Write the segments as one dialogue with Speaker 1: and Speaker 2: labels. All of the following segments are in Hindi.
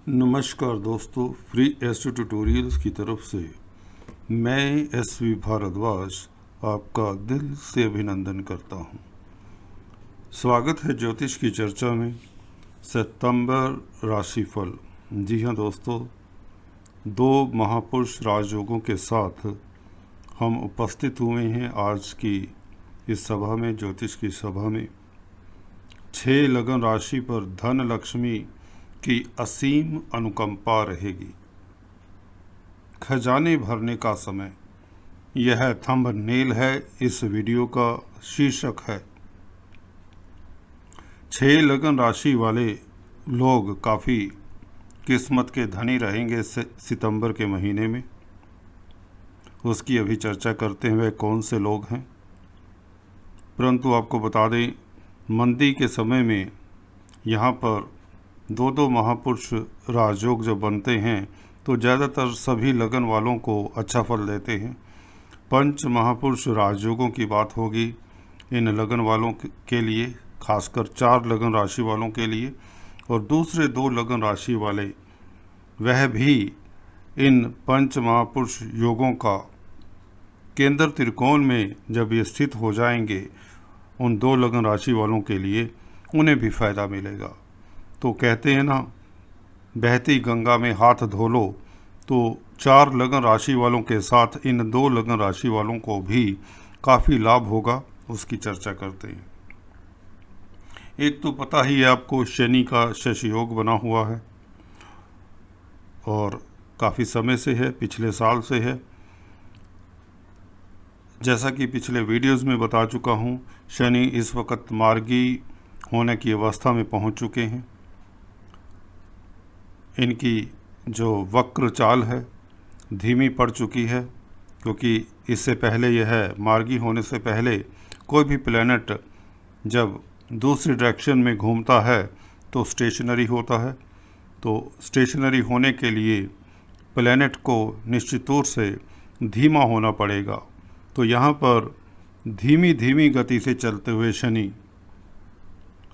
Speaker 1: नमस्कार दोस्तों, फ्री एस्ट्रो ट्यूटोरियल्स की तरफ से मैं SV भारद्वाज आपका दिल से अभिनंदन करता हूं। स्वागत है ज्योतिष की चर्चा में। सितंबर राशिफल। जी हाँ दोस्तों, 2 महापुरुष राजयोगों के साथ हम उपस्थित हुए हैं आज की इस सभा में, ज्योतिष की सभा में। 6 लगन राशि पर धन लक्ष्मी की असीम अनुकंपा रहेगी। खजाने भरने का समय, यह थंबनेल है, इस वीडियो का शीर्षक है। 6 लगन राशि वाले लोग काफ़ी किस्मत के धनी रहेंगे सितंबर के महीने में। उसकी अभी चर्चा करते हुए कौन से लोग हैं। परंतु आपको बता दें, मंदी के समय में यहाँ पर 2 महापुरुष राजयोग जब बनते हैं तो ज़्यादातर सभी लगन वालों को अच्छा फल देते हैं। 5 महापुरुष राजयोगों की बात होगी इन लगन वालों के लिए, खासकर 4 लगन राशि वालों के लिए, और दूसरे 2 लगन राशि वाले वह भी इन 5 महापुरुष योगों का केंद्र त्रिकोण में जब ये स्थित हो जाएंगे, उन 2 लगन राशि वालों के लिए उन्हें भी फायदा मिलेगा। तो कहते हैं ना, बहती गंगा में हाथ धो लो, तो 4 लगन राशि वालों के साथ इन 2 लगन राशि वालों को भी काफ़ी लाभ होगा। उसकी चर्चा करते हैं। एक तो पता ही है आपको, शनि का शशि योग बना हुआ है और काफ़ी समय से है, पिछले साल से है। जैसा कि पिछले वीडियोज़ में बता चुका हूँ, शनि इस वक्त मार्गी होने की अवस्था में पहुँच चुके हैं। इनकी जो वक्र चाल है धीमी पड़ चुकी है, क्योंकि इससे पहले यह मार्गी होने से पहले कोई भी प्लैनेट जब दूसरी डायरेक्शन में घूमता है तो स्टेशनरी होता है। तो स्टेशनरी होने के लिए प्लैनेट को निश्चित तौर से धीमा होना पड़ेगा। तो यहाँ पर धीमी धीमी गति से चलते हुए शनि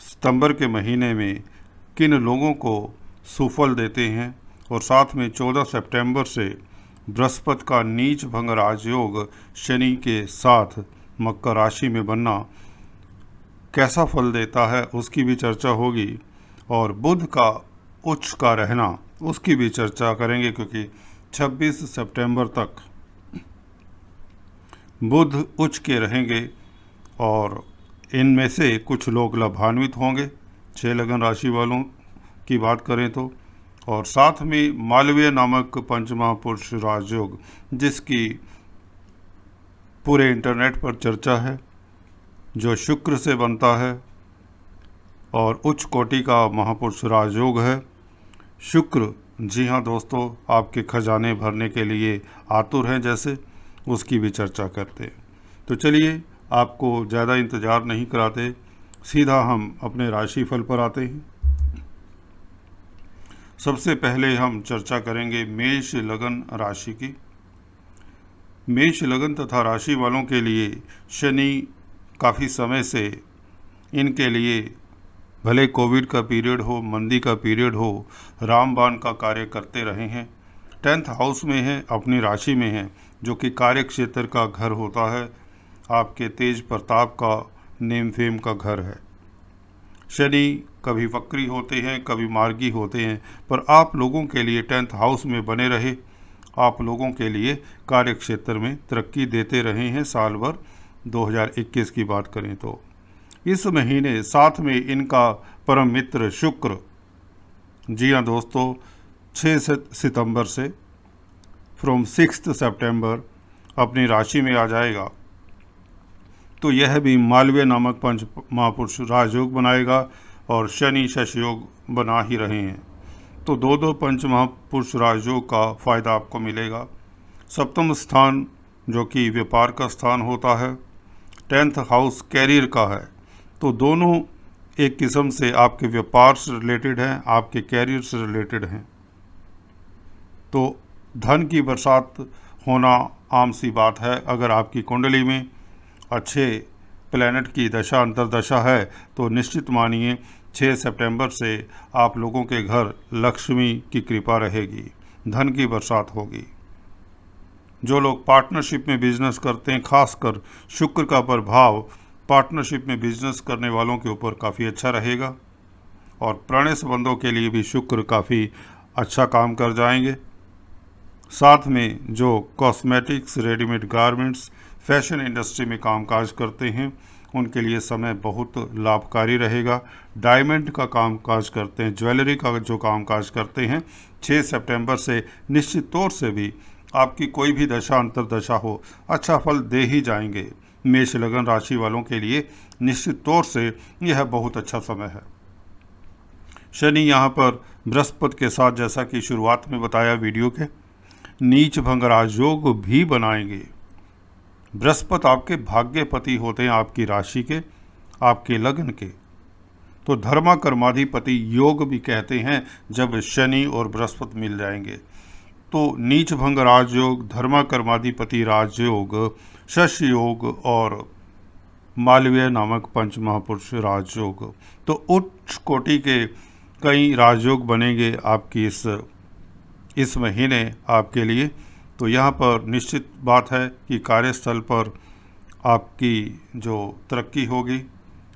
Speaker 1: सितंबर के महीने में किन लोगों को सुफल देते हैं, और साथ में 14 सितंबर से बृहस्पति का नीच भंग राजयोग शनि के साथ मकर राशि में बनना कैसा फल देता है, उसकी भी चर्चा होगी। और बुध का उच्च का रहना, उसकी भी चर्चा करेंगे, क्योंकि 26 सितंबर तक बुध उच्च के रहेंगे और इनमें से कुछ लोग लाभान्वित होंगे 6 लगन राशि वालों की बात करें तो। और साथ में मालवीय नामक 5 महापुरुष राजयोग, जिसकी पूरे इंटरनेट पर चर्चा है, जो शुक्र से बनता है और उच्च कोटि का महापुरुष राजयोग है। शुक्र, जी हाँ दोस्तों, आपके खजाने भरने के लिए आतुर हैं जैसे, उसकी भी चर्चा करते हैं। तो चलिए, आपको ज़्यादा इंतज़ार नहीं कराते, सीधा हम अपने राशिफल पर आते हैं। सबसे पहले हम चर्चा करेंगे मेष लगन राशि की। मेष लगन तथा राशि वालों के लिए शनि काफ़ी समय से इनके लिए, भले कोविड का पीरियड हो, मंदी का पीरियड हो, रामबाण का कार्य करते रहे हैं। 10th हाउस में है, अपनी राशि में है, जो कि कार्य क्षेत्र का घर होता है, आपके तेज प्रताप का, नेम फेम का घर है। शनि कभी वक्री होते हैं, कभी मार्गी होते हैं, पर आप लोगों के लिए 10th हाउस में बने रहे, आप लोगों के लिए कार्य क्षेत्र में तरक्की देते रहे हैं साल भर। 2021 की बात करें तो इस महीने साथ में इनका परम मित्र शुक्र, जी हाँ दोस्तों, 6 सितंबर से फ्रॉम 6 सितंबर अपनी राशि में आ जाएगा। तो यह भी मालवीय नामक 5 महापुरुष राजयोग बनाएगा और शनि शशि योग बना ही रहे हैं। तो 2 पंच महापुरुष राजयोग का फ़ायदा आपको मिलेगा। सप्तम स्थान, जो कि व्यापार का स्थान होता है, 10th हाउस कैरियर का है। तो दोनों एक किस्म से आपके व्यापार से रिलेटेड हैं, आपके कैरियर से रिलेटेड हैं। तो धन की बरसात होना आम सी बात है। अगर आपकी कुंडली में अच्छे प्लैनेट की दशा अंतरदशा है तो निश्चित मानिए 6 सितंबर से आप लोगों के घर लक्ष्मी की कृपा रहेगी, धन की बरसात होगी। जो लोग पार्टनरशिप में बिजनेस करते हैं, खासकर शुक्र का प्रभाव पार्टनरशिप में बिजनेस करने वालों के ऊपर काफ़ी अच्छा रहेगा। और प्रणय संबंधों के लिए भी शुक्र काफ़ी अच्छा काम कर जाएंगे। साथ में जो cosmetics, readymade garments, fashion industry में कामकाज करते हैं उनके लिए समय बहुत लाभकारी रहेगा। डायमंड का कामकाज करते हैं, ज्वेलरी का जो कामकाज करते हैं, 6 सितंबर से निश्चित तौर से भी आपकी कोई भी दशा अंतरदशा हो अच्छा फल दे ही जाएंगे। मेष लगन राशि वालों के लिए निश्चित तौर से यह बहुत अच्छा समय है। शनि यहाँ पर बृहस्पति के साथ, जैसा कि शुरुआत में बताया वीडियो के, नीच भंग राजयोग भी बनाएंगे। बृहस्पति आपके भाग्यपति होते हैं, आपकी राशि के, आपके लग्न के, तो धर्मा कर्माधिपति योग भी कहते हैं जब शनि और बृहस्पति मिल जाएंगे। तो नीच भंग राजयोग, धर्मा कर्माधिपति राजयोग, शस्य योग और मालवीय नामक पंच महापुरुष राजयोग, तो उच्च कोटि के कई राजयोग बनेंगे आपकी इस महीने आपके लिए। तो यहाँ पर निश्चित बात है कि कार्यस्थल पर आपकी जो तरक्की होगी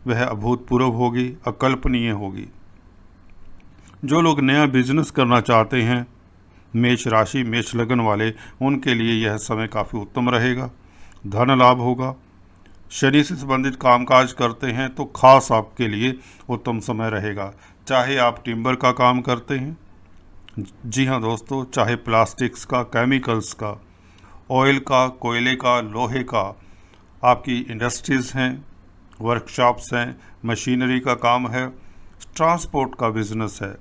Speaker 1: वह अभूतपूर्व होगी, अकल्पनीय होगी। जो लोग नया बिजनेस करना चाहते हैं, मेष राशि, मेष लगन वाले, उनके लिए यह समय काफ़ी उत्तम रहेगा। धन लाभ होगा। शनि से संबंधित कामकाज करते हैं तो खास आपके लिए उत्तम समय रहेगा। चाहे आप टिम्बर का काम करते हैं, जी हाँ दोस्तों, चाहे प्लास्टिक्स का, केमिकल्स का, ऑयल का, कोयले का, लोहे का, आपकी इंडस्ट्रीज़ हैं, वर्कशॉप्स हैं, मशीनरी का काम है, ट्रांसपोर्ट का बिजनेस है,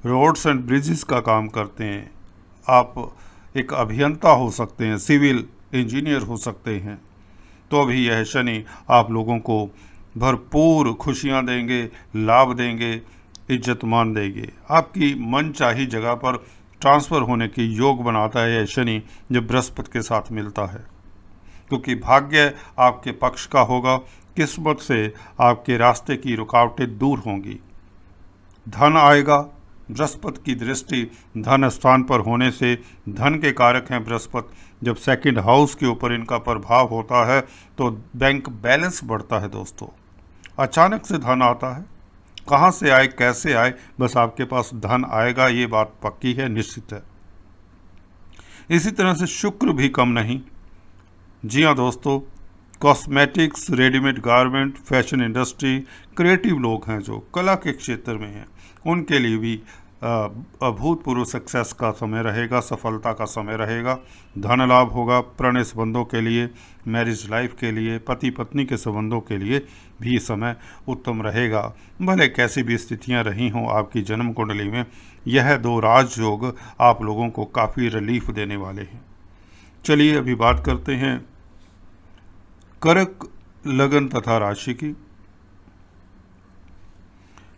Speaker 1: रोड्स एंड ब्रिजेस का काम करते हैं, आप एक अभियंता हो सकते हैं, सिविल इंजीनियर हो सकते हैं, तो भी यह शनि आप लोगों को भरपूर खुशियां देंगे, लाभ देंगे, इज्जत मान देंगे। आपकी मनचाही जगह पर ट्रांसफ़र होने की योग बनाता है यह शनि जब बृहस्पति के साथ मिलता है, क्योंकि भाग्य आपके पक्ष का होगा। किस्मत से आपके रास्ते की रुकावटें दूर होंगी। धन आएगा। बृहस्पति की दृष्टि धन स्थान पर होने से, धन के कारक हैं बृहस्पति, जब सेकंड हाउस के ऊपर इनका प्रभाव होता है तो बैंक बैलेंस बढ़ता है दोस्तों। अचानक से धन आता है, कहाँ से आए, कैसे आए, बस आपके पास धन आएगा, ये बात पक्की है, निश्चित है। इसी तरह से शुक्र भी कम नहीं। जी हाँ दोस्तों, cosmetics, readymade garment, fashion industry, creative लोग हैं जो कला के क्षेत्र में हैं, उनके लिए भी अभूतपूर्व सक्सेस का समय रहेगा, सफलता का समय रहेगा। धन लाभ होगा। प्रणय संबंधों के लिए, मैरिज लाइफ के लिए, पति पत्नी के संबंधों के लिए भी समय उत्तम रहेगा। भले कैसी भी स्थितियां रही हों आपकी जन्म कुंडली में, यह दो राजयोग आप लोगों को काफ़ी रिलीफ देने वाले हैं। चलिए अभी बात करते हैं कर्क लगन तथा राशि की।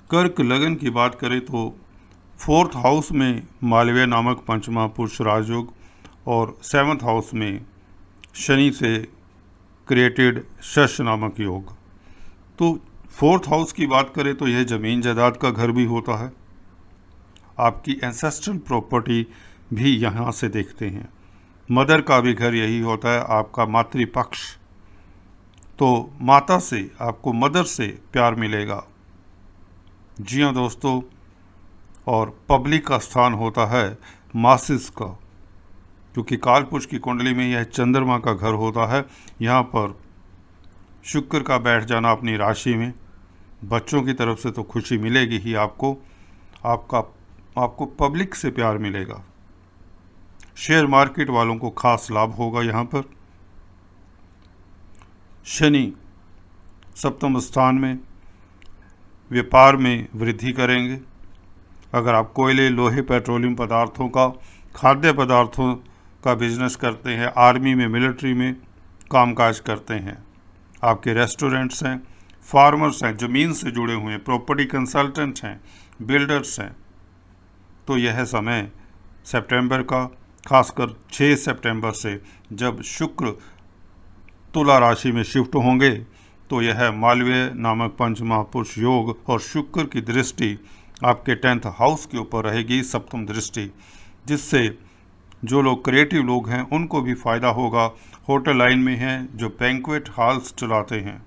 Speaker 1: कर्क लगन की बात करें तो 4th हाउस में मालवीय नामक पंच महापुरुष राजयोग और 7th हाउस में शनि से क्रिएटेड शश नामक योग। तो 4th हाउस की बात करें तो यह ज़मीन जायदाद का घर भी होता है। आपकी एंसेस्ट्रल प्रॉपर्टी भी यहाँ से देखते हैं। मदर का भी घर यही होता है, आपका मातृपक्ष। तो माता से, आपको मदर से प्यार मिलेगा। जी हाँ दोस्तों, और पब्लिक का स्थान होता है मासिस का, क्योंकि कालपुरुष की कुंडली में यह चंद्रमा का घर होता है। यहाँ पर शुक्र का बैठ जाना अपनी राशि में, बच्चों की तरफ से तो खुशी मिलेगी ही आपको, आपको पब्लिक से प्यार मिलेगा। शेयर मार्केट वालों को खास लाभ होगा। यहाँ पर शनि सप्तम स्थान में व्यापार में वृद्धि करेंगे। अगर आप कोयले, लोहे, पेट्रोलियम पदार्थों का, खाद्य पदार्थों का बिजनेस करते हैं, आर्मी में, मिलिट्री में कामकाज करते हैं, आपके रेस्टोरेंट्स हैं, फार्मर्स हैं, ज़मीन से जुड़े हुए हैं, प्रॉपर्टी कंसल्टेंट हैं, बिल्डर्स हैं, तो यह समय सितंबर का, खासकर 6 सितंबर से जब शुक्र तुला राशि में शिफ्ट होंगे तो यह मालवीय नामक पंच महापुरुष योग और शुक्र की दृष्टि आपके 10th हाउस के ऊपर रहेगी, सप्तम दृष्टि, जिससे जो लोग क्रिएटिव लोग हैं उनको भी फ़ायदा होगा। होटल लाइन में हैं, जो बैंक्वेट हॉल्स चलाते हैं,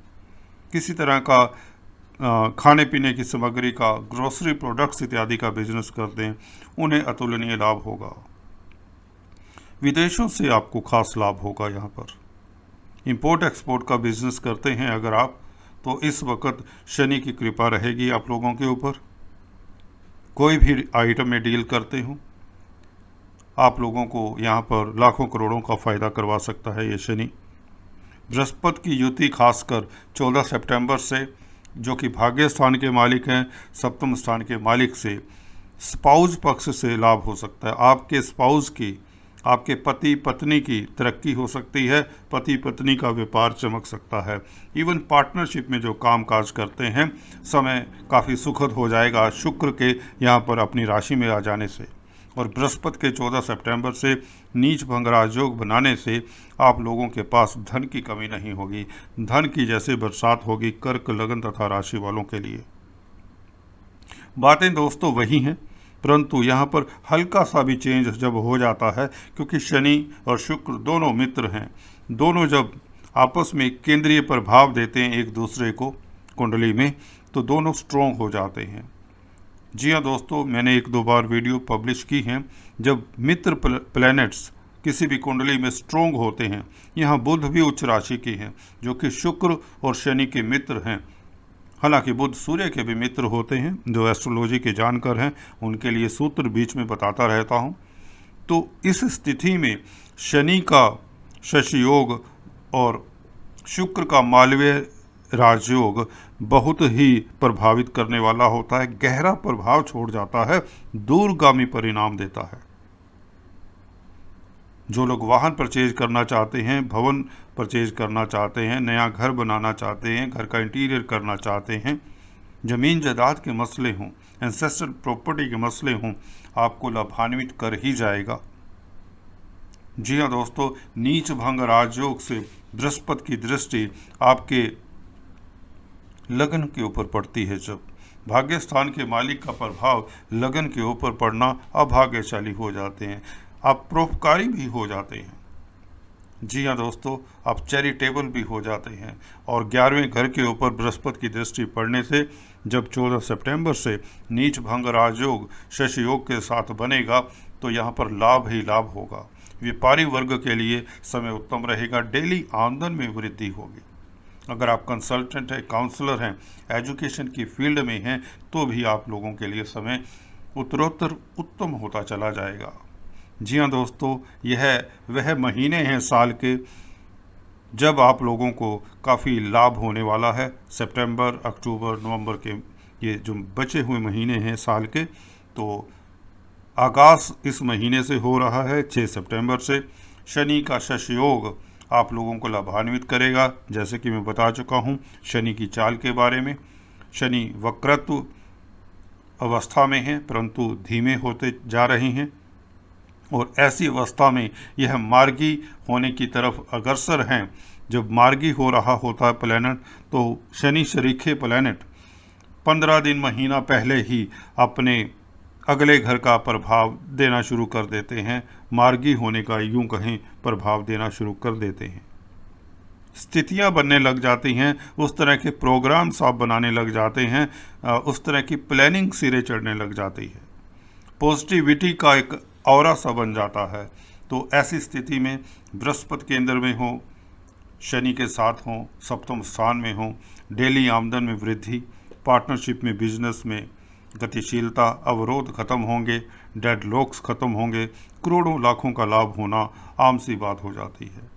Speaker 1: किसी तरह का खाने पीने की सामग्री का, ग्रोसरी प्रोडक्ट्स इत्यादि का बिजनेस करते हैं, उन्हें अतुलनीय लाभ होगा। विदेशों से आपको खास लाभ होगा। यहाँ पर इंपोर्ट एक्सपोर्ट का बिजनेस करते हैं अगर आप, तो इस वक्त शनि की कृपा रहेगी आप लोगों के ऊपर। कोई भी आइटम में डील करते हो, आप लोगों को यहाँ पर लाखों करोड़ों का फ़ायदा करवा सकता है ये शनि। बृहस्पति की युति खासकर 14 सितंबर से, जो कि भाग्य स्थान के मालिक हैं, सप्तम स्थान के मालिक से, स्पाउस पक्ष से लाभ हो सकता है। आपके स्पाउस की, आपके पति पत्नी की तरक्की हो सकती है, पति पत्नी का व्यापार चमक सकता है। इवन पार्टनरशिप में जो काम काज करते हैं, समय काफ़ी सुखद हो जाएगा शुक्र के यहाँ पर अपनी राशि में आ जाने से। और बृहस्पति के 14 सितंबर से नीच भंग राजयोग बनाने से आप लोगों के पास धन की कमी नहीं होगी, धन की जैसे बरसात होगी कर्क लगन तथा राशि वालों के लिए। बातें दोस्तों वही हैं, परंतु यहाँ पर हल्का सा भी चेंज जब हो जाता है, क्योंकि शनि और शुक्र दोनों मित्र हैं, दोनों जब आपस में केंद्रीय प्रभाव देते हैं एक दूसरे को कुंडली में, तो दोनों स्ट्रोंग हो जाते हैं। जी हाँ दोस्तों, मैंने 1-2 बार वीडियो पब्लिश की हैं, जब मित्र प्लैनेट्स किसी भी कुंडली में स्ट्रोंग होते हैं। यहाँ बुध भी उच्च राशि की हैं, जो कि शुक्र और शनि के मित्र हैं। हालांकि बुध सूर्य के भी मित्र होते हैं, जो एस्ट्रोलॉजी के जानकार हैं उनके लिए सूत्र बीच में बताता रहता हूं। तो इस स्थिति में शनि का शशि योग और शुक्र का मालवीय राजयोग बहुत ही प्रभावित करने वाला होता है, गहरा प्रभाव छोड़ जाता है, दूरगामी परिणाम देता है। जो लोग वाहन परचेज करना चाहते हैं, भवन परचेज करना चाहते हैं, नया घर बनाना चाहते हैं, घर का इंटीरियर करना चाहते हैं, ज़मीन जायदाद के मसले हों, एंसेस्ट्रल प्रॉपर्टी के मसले हों, आपको लाभान्वित कर ही जाएगा। जी हाँ दोस्तों, नीच भंग राजयोग से बृहस्पति की दृष्टि आपके लगन के ऊपर पड़ती है। जब भाग्य स्थान के मालिक का प्रभाव लगन के ऊपर पड़ना, अभाग्यशाली हो जाते हैं, आप परोपकारी भी हो जाते हैं। जी हाँ दोस्तों, आप चैरिटेबल भी हो जाते हैं। और 11वें घर के ऊपर बृहस्पति की दृष्टि पड़ने से जब 14 सितंबर से नीच भंग राजयोग शशि योग के साथ बनेगा, तो यहाँ पर लाभ ही लाभ होगा। व्यापारी वर्ग के लिए समय उत्तम रहेगा, डेली आमदन में वृद्धि होगी। अगर आप कंसल्टेंट हैं, काउंसलर हैं, एजुकेशन की फील्ड में हैं, तो भी आप लोगों के लिए समय उत्तरोत्तर उत्तम होता चला जाएगा। जी हाँ दोस्तों, यह वह महीने हैं साल के जब आप लोगों को काफ़ी लाभ होने वाला है। सितंबर, अक्टूबर, नवंबर के ये जो बचे हुए महीने हैं साल के, तो आगाज़ इस महीने से हो रहा है 6 सितंबर से। शनि का शशि योग आप लोगों को लाभान्वित करेगा। जैसे कि मैं बता चुका हूँ शनि की चाल के बारे में। शनि वक्रत्व अवस्था में है, परंतु धीमे होते जा रहे हैं, और ऐसी अवस्था में यह मार्गी होने की तरफ अग्रसर हैं। जब मार्गी हो रहा होता है प्लैनेट, तो शनि शरीखे प्लैनेट 15 दिन महीना पहले ही अपने अगले घर का प्रभाव देना शुरू कर देते हैं। मार्गी होने का यूं कहें प्रभाव देना शुरू कर देते हैं, स्थितियां बनने लग जाती हैं, उस तरह के प्रोग्राम्स आप बनाने लग जाते हैं, उस तरह की प्लानिंग सिरे चढ़ने लग जाती है, पॉजिटिविटी का एक ऑरा सा बन जाता है। तो ऐसी स्थिति में बृहस्पति केंद्र में हो, शनि के साथ हो, सप्तम स्थान में हो, डेली आमदन में वृद्धि, पार्टनरशिप में, बिजनेस में गतिशीलता, अवरोध खत्म होंगे, डेडलॉक्स खत्म होंगे, करोड़ों लाखों का लाभ होना आम सी बात हो जाती है।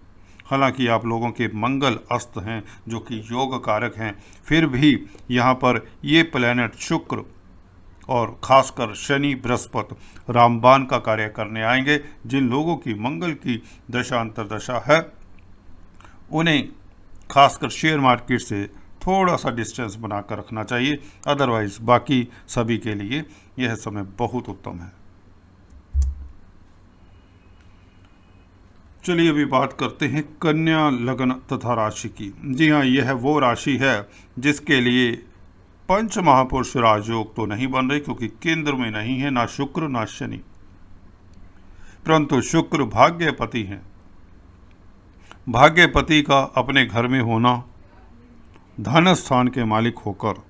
Speaker 1: हालांकि आप लोगों के मंगल अस्त हैं जो कि योग कारक हैं, फिर भी यहाँ पर ये प्लैनेट शुक्र और खासकर शनि बृहस्पति रामबाण का कार्य करने आएंगे। जिन लोगों की मंगल की दशा अंतर्दशा है, उन्हें खासकर शेयर मार्केट से थोड़ा सा डिस्टेंस बनाकर रखना चाहिए, अदरवाइज बाकी सभी के लिए यह समय बहुत उत्तम है। चलिए अभी बात करते हैं कन्या लगन तथा राशि की। जी हाँ, यह वो राशि है जिसके लिए पंच महापुरुष राजयोग तो नहीं बन रही, क्योंकि केंद्र में नहीं है ना शुक्र ना शनि, परंतु शुक्र भाग्यपति हैं। भाग्यपति का अपने घर में होना, धन स्थान के मालिक होकर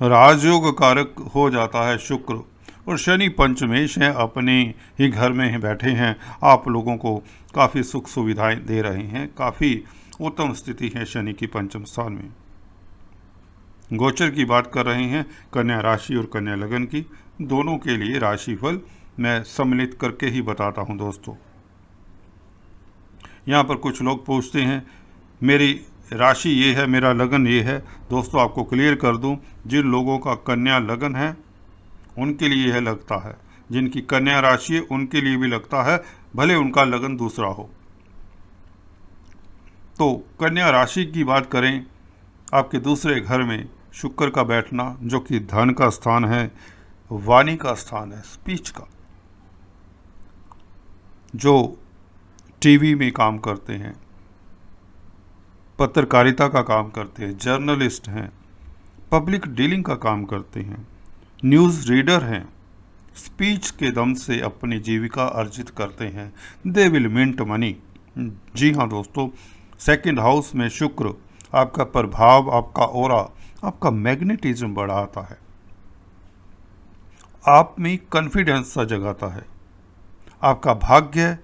Speaker 1: राजयोग कारक हो जाता है शुक्र, और शनि पंचमेश हैं, अपने ही घर में ही बैठे हैं, आप लोगों को काफ़ी सुख सुविधाएं दे रहे हैं। काफ़ी उत्तम स्थिति है शनि की पंचम स्थान में। गोचर की बात कर रहे हैं कन्या राशि और कन्या लगन की, दोनों के लिए राशिफल मैं सम्मिलित करके ही बताता हूं दोस्तों। यहाँ पर कुछ लोग पूछते हैं मेरी राशि ये है, मेरा लगन ये है। दोस्तों आपको क्लियर कर दूं, जिन लोगों का कन्या लगन है उनके लिए यह लगता है, जिनकी कन्या राशि है उनके लिए भी लगता है, भले उनका लगन दूसरा हो। तो कन्या राशि की बात करें, आपके दूसरे घर में शुक्र का बैठना, जो कि धन का स्थान है, वाणी का स्थान है, स्पीच का, जो टीवी में काम करते हैं, पत्रकारिता का काम करते हैं, जर्नलिस्ट हैं, पब्लिक डीलिंग का काम करते हैं, न्यूज़ रीडर हैं, स्पीच के दम से अपनी जीविका अर्जित करते हैं, दे विल मिंट मनी। जी हाँ दोस्तों, सेकंड हाउस में शुक्र आपका प्रभाव, आपका ओरा, आपका मैग्नेटिज्म बढ़ाता है, आप में कॉन्फिडेंस सा जगाता है, आपका भाग्य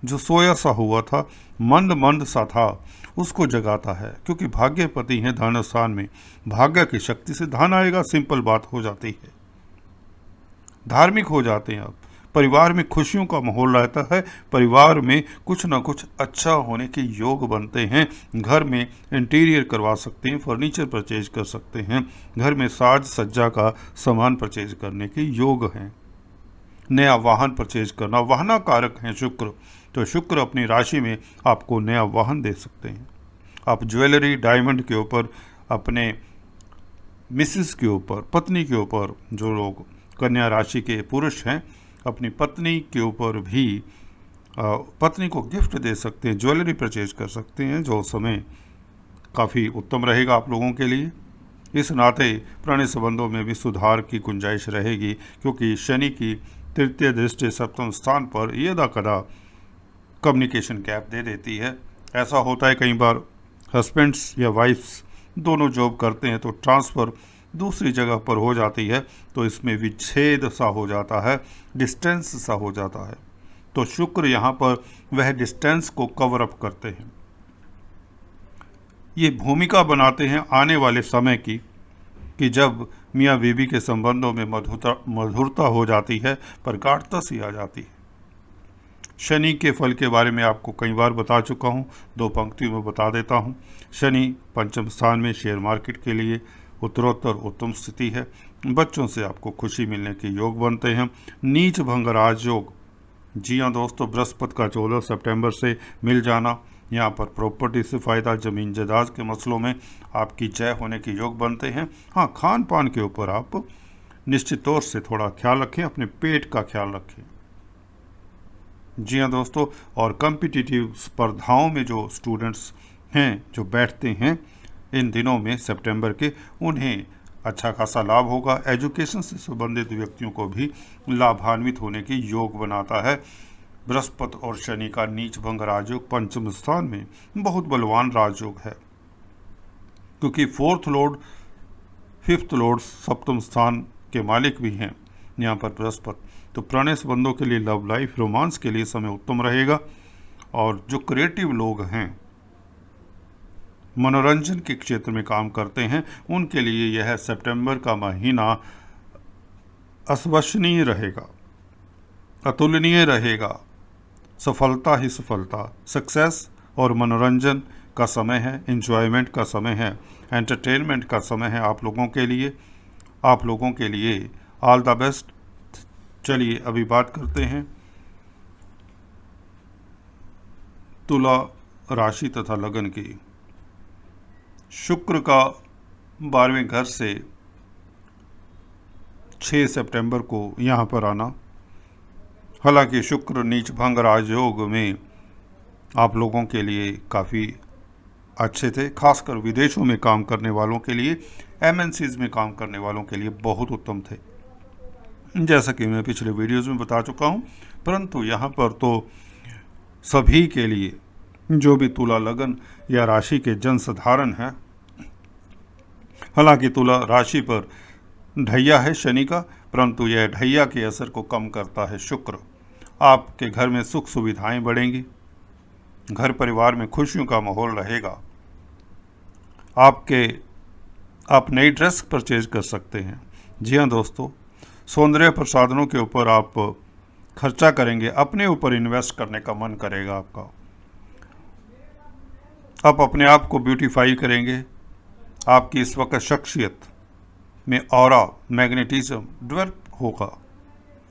Speaker 1: जो सोया सा हुआ था, मंद मंद सा था, उसको जगाता है, क्योंकि भाग्यपति हैं धन स्थान में। भाग्य की शक्ति से धन आएगा, सिंपल बात हो जाती है। धार्मिक हो जाते हैं आप, परिवार में खुशियों का माहौल रहता है, परिवार में कुछ ना कुछ अच्छा होने के योग बनते हैं। घर में इंटीरियर करवा सकते हैं, फर्नीचर परचेज कर सकते हैं, घर में साज सज्जा का सामान परचेज करने के योग हैं, नया वाहन परचेज करना, वाहना कारक हैं शुक्र, तो शुक्र अपनी राशि में आपको नया वाहन दे सकते हैं। आप ज्वेलरी, डायमंड के ऊपर, अपने मिसेस के ऊपर, पत्नी के ऊपर, जो लोग कन्या राशि के पुरुष हैं, अपनी पत्नी के ऊपर भी पत्नी को गिफ्ट दे सकते हैं, ज्वेलरी परचेज कर सकते हैं, जो समय काफ़ी उत्तम रहेगा आप लोगों के लिए। इस नाते पुराने संबंधों में भी सुधार की गुंजाइश रहेगी, क्योंकि शनि की तृतीय दृष्टि सप्तम स्थान पर यदा कदा कम्युनिकेशन गैप दे देती है। ऐसा होता है कई बार, हस्बैंड्स या वाइफ्स दोनों जॉब करते हैं तो ट्रांसफ़र दूसरी जगह पर हो जाती है, तो इसमें विच्छेद सा हो जाता है, डिस्टेंस सा हो जाता है। तो शुक्र यहाँ पर वह डिस्टेंस को कवर अप करते हैं, ये भूमिका बनाते हैं आने वाले समय की, कि जब मियाँ बीवी के संबंधों में मधुरता हो जाती है, पर गाढ़ता सी आ जाती है। शनि के फल के बारे में आपको कई बार बता चुका हूँ, दो पंक्तियों में बता देता हूँ। शनि पंचम स्थान में शेयर मार्केट के लिए उत्तरोत्तर उत्तम स्थिति है, बच्चों से आपको खुशी मिलने के योग बनते हैं। नीच भंग राजयोग, जी हाँ दोस्तों, बृहस्पति का 14 सितंबर से मिल जाना, यहाँ पर प्रॉपर्टी से फ़ायदा, ज़मीन जायदाद के मसलों में आपकी जय होने के योग बनते हैं। हाँ, खान पान के ऊपर आप निश्चित तौर से थोड़ा ख्याल रखें, अपने पेट का ख्याल रखें। जी हाँ दोस्तों, और कॉम्पिटिटिव स्पर्धाओं में जो स्टूडेंट्स हैं, जो बैठते हैं इन दिनों में सितंबर के, उन्हें अच्छा खासा लाभ होगा। एजुकेशन से संबंधित व्यक्तियों को भी लाभान्वित होने के योग बनाता है। बृहस्पति और शनि का नीच भंग राजयोग पंचम स्थान में बहुत बलवान राजयोग है, क्योंकि फोर्थ लॉर्ड, फिफ्थ लॉर्ड सप्तम स्थान के मालिक भी हैं यहाँ पर बृहस्पति। तो पुराने संबंधों के लिए, लव लाइफ, रोमांस के लिए समय उत्तम रहेगा। और जो क्रिएटिव लोग हैं, मनोरंजन के क्षेत्र में काम करते हैं, उनके लिए यह सितंबर का महीना अविश्वसनीय रहेगा, अतुलनीय रहेगा। सफलता ही सफलता, सक्सेस और मनोरंजन का समय है, एंजॉयमेंट का समय है, एंटरटेनमेंट का समय है आप लोगों के लिए। आप लोगों के लिए ऑल द बेस्ट। चलिए अभी बात करते हैं तुला राशि तथा लगन की। शुक्र का 12वें घर से 6 सितंबर को यहाँ पर आना, हालांकि शुक्र नीच भंग राजयोग में आप लोगों के लिए काफ़ी अच्छे थे, खासकर विदेशों में काम करने वालों के लिए, एमएनसीज में काम करने वालों के लिए बहुत उत्तम थे, जैसा कि मैं पिछले वीडियोज़ में बता चुका हूँ। परंतु यहाँ पर तो सभी के लिए, जो भी तुला लगन या राशि के जनसाधारण हैं, हालांकि तुला राशि पर ढैया है शनि का, परंतु यह ढैया के असर को कम करता है शुक्र। आपके घर में सुख सुविधाएं बढ़ेंगी, घर परिवार में खुशियों का माहौल रहेगा। आप नई ड्रेस परचेज कर सकते हैं। जी हाँ दोस्तों, सौंदर्य प्रसाधनों के ऊपर आप खर्चा करेंगे, अपने ऊपर इन्वेस्ट करने का मन करेगा आपका। आप अपने आप को ब्यूटीफाई करेंगे। आपकी इस वक्त शख्सियत में ऑरा, मैग्नेटिज्म डेवलप होगा।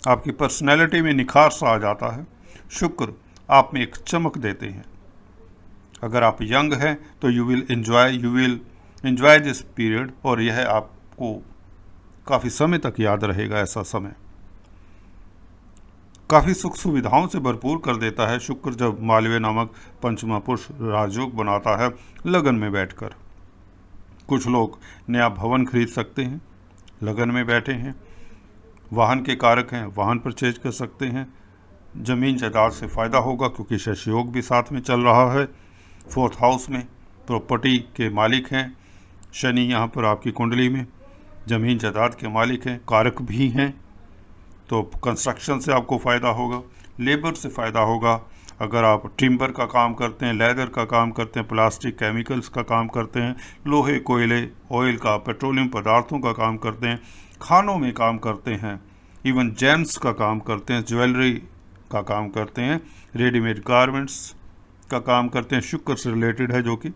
Speaker 1: आपकी पर्सनैलिटी में निखार सा आ जाता है। शुक्र आप में एक चमक देते हैं। अगर आप यंग हैं तो you will enjoy this period, और यह आपको काफ़ी समय तक याद रहेगा। ऐसा समय काफ़ी सुख सुविधाओं से भरपूर कर देता है शुक्र जब मालवीय नामक पंचमा पुरुष राजयोग बनाता है लगन में बैठकर। कुछ लोग नया भवन खरीद सकते हैं, लगन में बैठे हैं। वाहन के कारक हैं, वाहन परचेज कर सकते हैं। ज़मीन जायदाद से फ़ायदा होगा क्योंकि शश योग भी साथ में चल रहा है। 4th हाउस में प्रॉपर्टी के मालिक हैं शनि, यहाँ पर आपकी कुंडली में ज़मीन जायदाद के मालिक हैं, कारक भी हैं। तो कंस्ट्रक्शन से आपको फ़ायदा होगा, लेबर से फ़ायदा होगा। अगर आप टिम्बर का काम करते हैं, लेदर का काम करते हैं, प्लास्टिक केमिकल्स का काम करते हैं, लोहे कोयले ऑयल का, पेट्रोलियम पदार्थों का काम करते हैं, खानों में काम करते हैं, इवन जेम्स का काम करते हैं, ज्वेलरी का काम करते हैं, रेडीमेड गारमेंट्स का काम करते हैं, शुक्र से रिलेटेड है, जो कि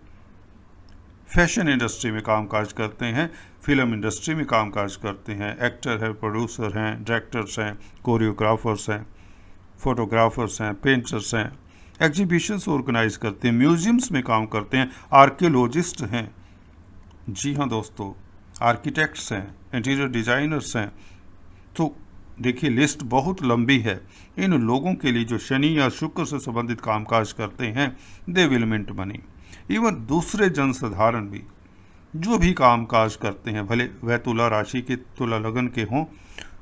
Speaker 1: फैशन इंडस्ट्री में कामकाज करते हैं, फिल्म इंडस्ट्री में कामकाज करते हैं, एक्टर हैं, प्रोड्यूसर हैं, डायरेक्टर्स हैं, कोरियोग्राफर्स हैं, फोटोग्राफर्स हैं, पेंटर्स हैं, एग्जीबिशंस ऑर्गेनाइज करते हैं, म्यूजियम्स में काम करते हैं, आर्कियोलॉजिस्ट हैं। जी हाँ दोस्तों, आर्किटेक्ट्स हैं, इंटीरियर डिज़ाइनर्स हैं। तो देखिए लिस्ट बहुत लंबी है। इन लोगों के लिए जो शनि या शुक्र से संबंधित कामकाज करते हैं, they will mint money. Even दूसरे जनसाधारण भी जो भी कामकाज करते हैं, भले वह तुला राशि के, तुला लगन के हों,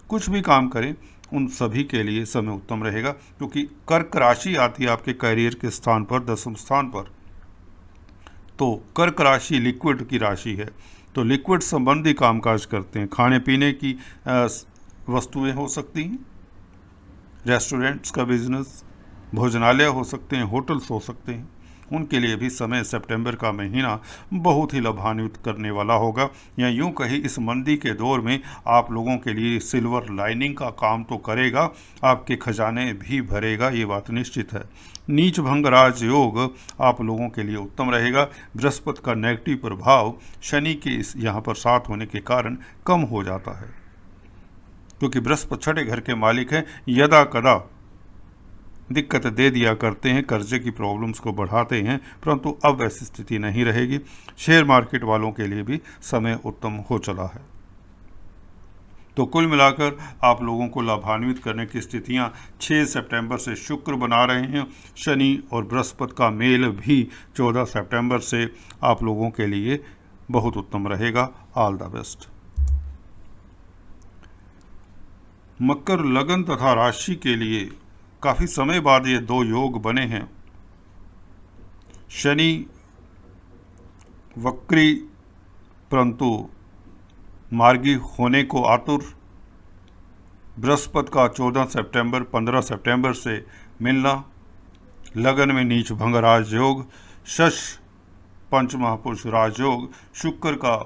Speaker 1: कुछ भी काम करें, उन सभी के लिए समय उत्तम रहेगा। क्योंकि कर्क राशि आती है आपके करियर के स्थान पर, 10वें स्थान पर। तो कर्क राशि लिक्विड की राशि है, तो लिक्विड संबंधी कामकाज करते हैं। खाने पीने की वस्तुएं हो सकती हैं, रेस्टोरेंट्स का बिजनेस, भोजनालय हो सकते हैं, होटल्स हो सकते हैं। उनके लिए भी समय, सितंबर का महीना बहुत ही लाभान्वित करने वाला होगा। या यूँ कहीं इस मंदी के दौर में आप लोगों के लिए सिल्वर लाइनिंग का काम तो करेगा, आपके खजाने भी भरेगा, ये बात निश्चित है। नीच भंग राज योग आप लोगों के लिए उत्तम रहेगा। बृहस्पति का नेगेटिव प्रभाव शनि के इस यहाँ पर साथ होने के कारण कम हो जाता है, क्योंकि बृहस्पति छठे घर के मालिक हैं। यदा कदा दिक्कत दे दिया करते हैं, कर्जे की प्रॉब्लम्स को बढ़ाते हैं, परंतु अब ऐसी स्थिति नहीं रहेगी। शेयर मार्केट वालों के लिए भी समय उत्तम हो चला है। तो कुल मिलाकर आप लोगों को लाभान्वित करने की स्थितियां 6 सितंबर से शुक्र बना रहे हैं। शनि और बृहस्पति का मेल भी 14 सितंबर से आप लोगों के लिए बहुत उत्तम रहेगा। All the best. मकर लगन तथा राशि के लिए काफ़ी समय बाद ये 2 योग बने हैं। शनि वक्री परंतु मार्गी होने को आतुर। बृहस्पति का 14 सितंबर 15 सितंबर से मिलना। लगन में नीच भंग राजयोग, शश पंचमहापुरुष राजयोग, शुक्र का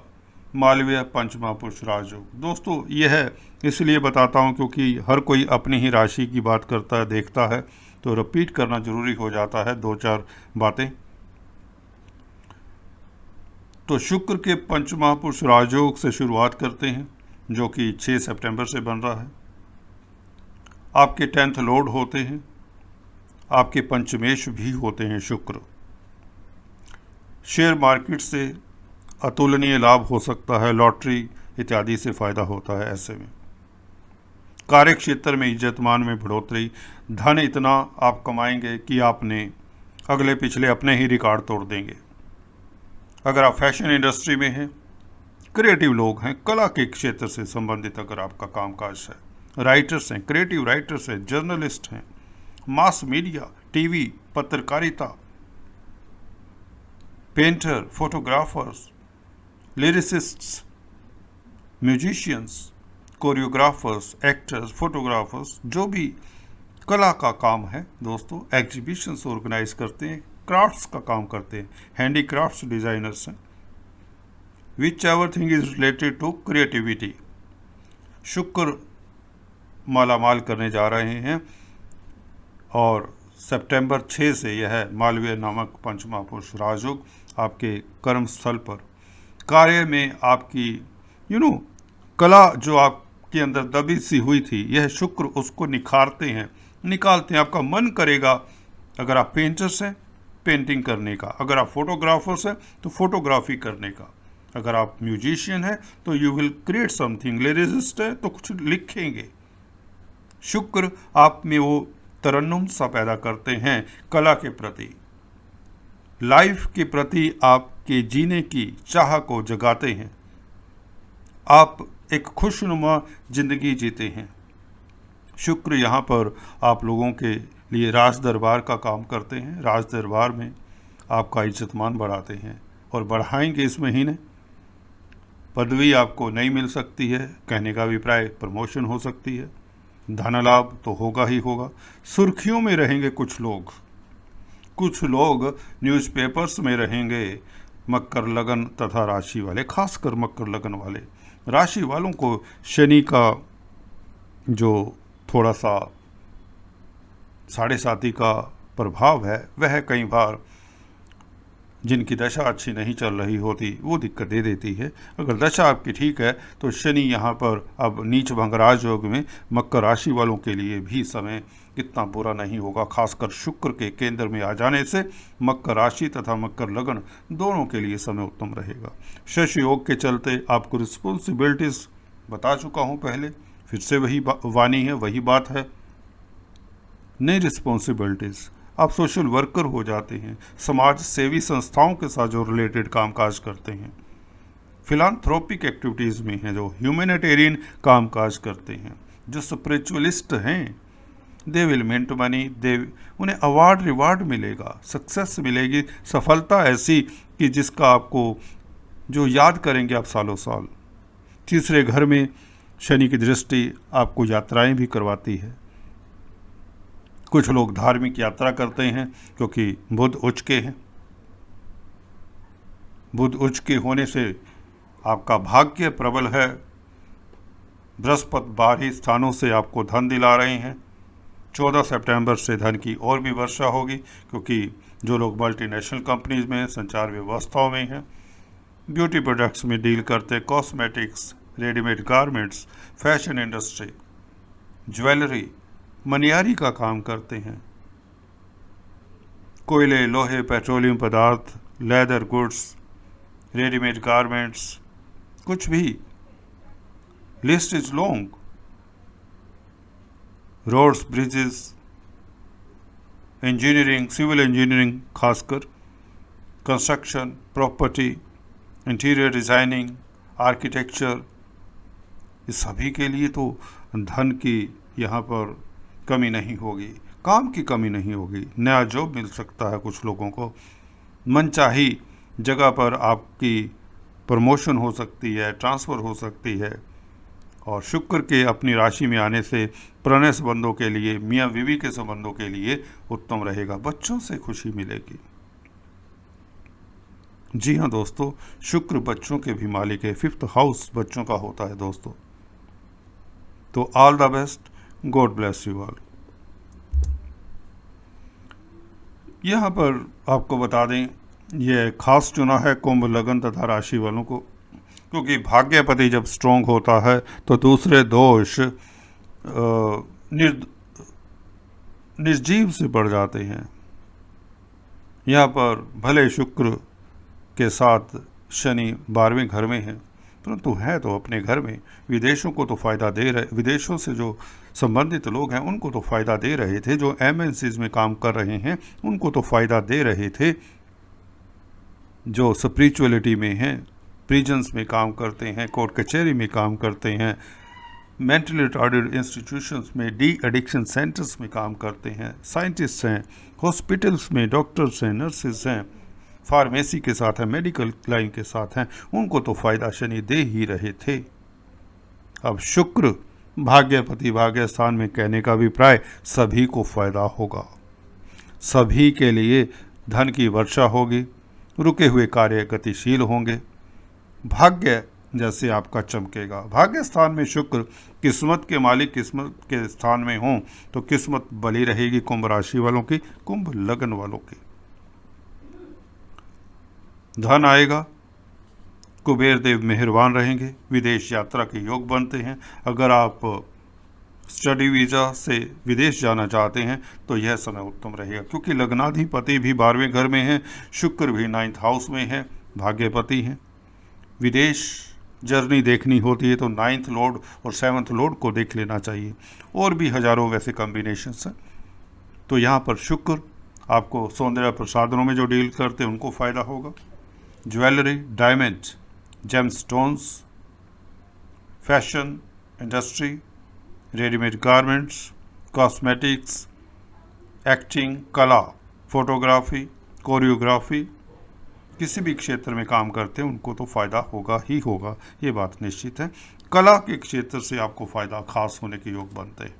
Speaker 1: मालवीय पंचमहापुरुष राजयोग। दोस्तों यह इसलिए बताता हूँ क्योंकि हर कोई अपनी ही राशि की बात करता है, देखता है, तो रिपीट करना जरूरी हो जाता है 2-4 बातें। तो शुक्र के पंचमहापुरुष राजयोग से शुरुआत करते हैं, जो कि 6 सितंबर से बन रहा है। आपके 10th लॉर्ड होते हैं, आपके पंचमेश भी होते हैं शुक्र। शेयर मार्केट से अतुलनीय लाभ हो सकता है, लॉटरी इत्यादि से फ़ायदा होता है। ऐसे में कार्य क्षेत्र में इज्जत मान में बढ़ोतरी, धन इतना आप कमाएंगे कि आपने अगले पिछले अपने ही रिकॉर्ड तोड़ देंगे। अगर आप फैशन इंडस्ट्री में हैं, क्रिएटिव लोग हैं, कला के क्षेत्र से संबंधित अगर आपका कामकाज है, राइटर्स हैं, क्रिएटिव राइटर्स हैं, जर्नलिस्ट हैं, मास मीडिया, टीवी, पत्रकारिता, painter, photographers, lyricists, musicians, choreographers, actors, photographers, जो भी कला का काम है दोस्तों, एग्जीबिशंस ऑर्गेनाइज करते हैं, क्राफ्ट्स का काम करते हैं, हैंडीक्राफ्ट्स डिज़ाइनर्स हैं, which everything is related to creativity, शुक्र मालामाल करने जा रहे हैं। और सितंबर 6 से यह मालवीय नामक पंचमहापुरुष राजयोग आपके कर्म स्थल पर, कार्य में आपकी कला जो आपके अंदर दबी सी हुई थी, यह शुक्र उसको निखारते हैं, निकालते हैं। आपका मन करेगा, अगर आप पेंटर्स हैं, पेंटिंग करने का, अगर आप फोटोग्राफर्स हैं तो फोटोग्राफी करने का, अगर आप म्यूजिशियन हैं तो you will create something, lyricist है तो कुछ लिखेंगे। शुक्र आप में वो तरन्नुम सा पैदा करते हैं कला के प्रति, लाइफ के प्रति आपके जीने की चाह को जगाते हैं। आप एक खुशनुमा जिंदगी जीते हैं। शुक्र यहाँ पर आप लोगों के लिए राज दरबार का काम करते हैं। राज दरबार में आपका इज्जतमान बढ़ाते हैं और बढ़ाएंगे। इस महीने पदवी आपको नहीं मिल सकती है, कहने का अभिप्राय प्रमोशन हो सकती है, धन लाभ तो होगा ही होगा। सुर्खियों में रहेंगे कुछ लोग न्यूज़पेपर्स में रहेंगे। मकर लगन तथा राशि वाले, खासकर मकर लगन वाले राशि वालों को शनि का जो थोड़ा सा 7.5 का प्रभाव है, वह कई बार जिनकी दशा अच्छी नहीं चल रही होती वो दिक्कत दे देती है। अगर दशा आपकी ठीक है तो शनि यहाँ पर अब नीच भंग राजयोग में मकर राशि वालों के लिए भी समय इतना बुरा नहीं होगा। खासकर शुक्र के केंद्र में आ जाने से मकर राशि तथा मकर लगन दोनों के लिए समय उत्तम रहेगा। शशि योग के चलते आपको रिस्पॉन्सिबिलिटीज़ बता चुका हूँ पहले, फिर से वही वाणी है, वही बात है। नई रिस्पॉन्सिबिलिटीज़, आप सोशल वर्कर हो जाते हैं, समाज सेवी संस्थाओं के साथ जो रिलेटेड कामकाज करते हैं, फिलान्थ्रोपिक एक्टिविटीज़ में हैं, जो ह्यूमैनिटेरियन कामकाज करते हैं, जो स्पिरिचुअलिस्ट हैं, दे विल मिंट मनी, उन्हें अवार्ड रिवार्ड मिलेगा, सक्सेस मिलेगी, सफलता ऐसी कि जिसका आपको जो याद करेंगे आप सालों साल। तीसरे घर में शनि की दृष्टि आपको यात्राएं भी करवाती है। कुछ लोग धार्मिक यात्रा करते हैं क्योंकि बुध उच्च के हैं। बुध उच्च के होने से आपका भाग्य प्रबल है। बृहस्पति बाहरी स्थानों से आपको धन दिला रहे हैं। 14 सितंबर से धन की और भी वर्षा होगी, क्योंकि जो लोग मल्टीनेशनल कंपनीज में, संचार व्यवस्थाओं में हैं, ब्यूटी प्रोडक्ट्स में डील करते, cosmetics, readymade garments, fashion industry, jewellery, Maniyari का काम करते हैं, कोयले, लोहे, पेट्रोलियम पदार्थ, लेदर गुड्स, रेडीमेड गारमेंट्स, कुछ भी, list is long. Roads, bridges, engineering, civil engineering, खासकर construction, property, interior designing, architecture, इस सभी के लिए तो धन की यहाँ पर कमी नहीं होगी, काम की कमी नहीं होगी। नया जॉब मिल सकता है कुछ लोगों को, मनचाही जगह पर आपकी प्रमोशन हो सकती है, ट्रांसफ़र हो सकती है। और शुक्र के अपनी राशि में आने से प्रणय संबंधों के लिए, मियाँ बीवी के संबंधों के लिए उत्तम रहेगा। बच्चों से खुशी मिलेगी। जी हाँ दोस्तों, शुक्र बच्चों के भी मालिक है। 5th हाउस बच्चों का होता है दोस्तों। तो all the best, God bless you all. यहाँ पर आपको बता दें, यह खास चुना है कुंभ लगन तथा राशि वालों को, क्योंकि भाग्यपति जब स्ट्रोंग होता है तो दूसरे दोष निर्जीव से बढ़ जाते हैं। यहाँ पर भले शुक्र के साथ शनि 12वें घर में है, परंतु है तो अपने घर में। विदेशों को तो फ़ायदा दे रहे, विदेशों से जो संबंधित लोग हैं उनको तो फ़ायदा दे रहे थे, जो MNCs में काम कर रहे हैं उनको तो फ़ायदा दे रहे थे, जो स्पिरिचुअलिटी में हैं, प्रिजन्स में काम करते हैं, कोर्ट कचहरी में काम करते हैं, मेंटली रिटार्डेड इंस्टीट्यूशंस में, डी एडिक्शन सेंटर्स में काम करते हैं, साइंटिस्ट हैं, हॉस्पिटल्स में डॉक्टर्स हैं, नर्सेस हैं, फार्मेसी के साथ हैं, मेडिकल लाइन के साथ हैं, उनको तो फ़ायदा शनि दे ही रहे थे। अब शुक्र भाग्यपति भाग्य स्थान में कहने का अभिप्राय सभी को फ़ायदा होगा, सभी के लिए धन की वर्षा होगी, रुके हुए कार्य गतिशील होंगे, भाग्य जैसे आपका चमकेगा। भाग्य स्थान में शुक्र किस्मत के मालिक किस्मत के स्थान में हों तो किस्मत बली रहेगी कुंभ राशि वालों की, कुंभ लग्न वालों की। धन आएगा, कुबेर देव मेहरबान रहेंगे, विदेश यात्रा के योग बनते हैं। अगर आप स्टडी वीज़ा से विदेश जाना चाहते हैं तो यह समय उत्तम रहेगा, क्योंकि लग्नाधिपति भी 12वें घर में है, शुक्र भी 9th हाउस में है, भाग्यपति हैं। विदेश जर्नी देखनी होती है तो 9th लॉर्ड और 7th लॉर्ड को देख लेना चाहिए, और भी हजारों वैसे कॉम्बिनेशंस हैं। तो यहाँ पर शुक्र आपको सौंदर्य प्रसाधनों में जो डील करते हैं उनको फ़ायदा होगा। Jewellery, diamond, gemstones, fashion industry, readymade garments, cosmetics, acting, कला, फोटोग्राफी, कोरियोग्राफी, किसी भी क्षेत्र में काम करते हैं उनको तो फ़ायदा होगा ही होगा, ये बात निश्चित है। कला के क्षेत्र से आपको फ़ायदा खास होने के योग बनते हैं।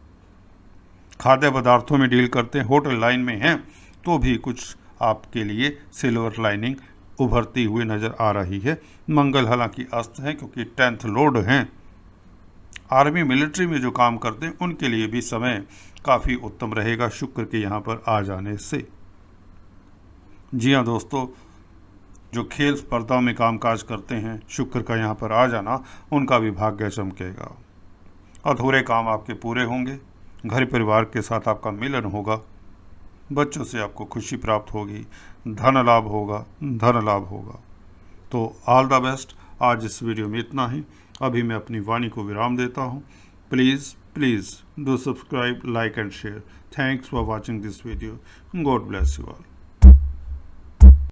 Speaker 1: खाद्य पदार्थों में डील करते हैं, होटल लाइन में हैं तो भी कुछ आपके लिए सिल्वर लाइनिंग उभरती हुई नज़र आ रही है। मंगल हालांकि अस्त हैं क्योंकि 10th लॉर्ड हैं। आर्मी मिलिट्री में जो काम करते हैं उनके लिए भी समय काफ़ी उत्तम रहेगा शुक्र के यहाँ पर आ जाने से। जी हाँ दोस्तों, जो खेल स्पर्धा में कामकाज करते हैं, शुक्र का यहाँ पर आ जाना उनका भी भाग्य चमकेगा। अधूरे काम आपके पूरे होंगे, घर परिवार के साथ आपका मिलन होगा, बच्चों से आपको खुशी प्राप्त होगी, धन लाभ होगा, धन लाभ होगा। तो ऑल द बेस्ट। आज इस वीडियो में इतना ही। अभी मैं अपनी वाणी को विराम देता हूँ। Please do subscribe, like and share. Thanks for watching this video. God bless you all.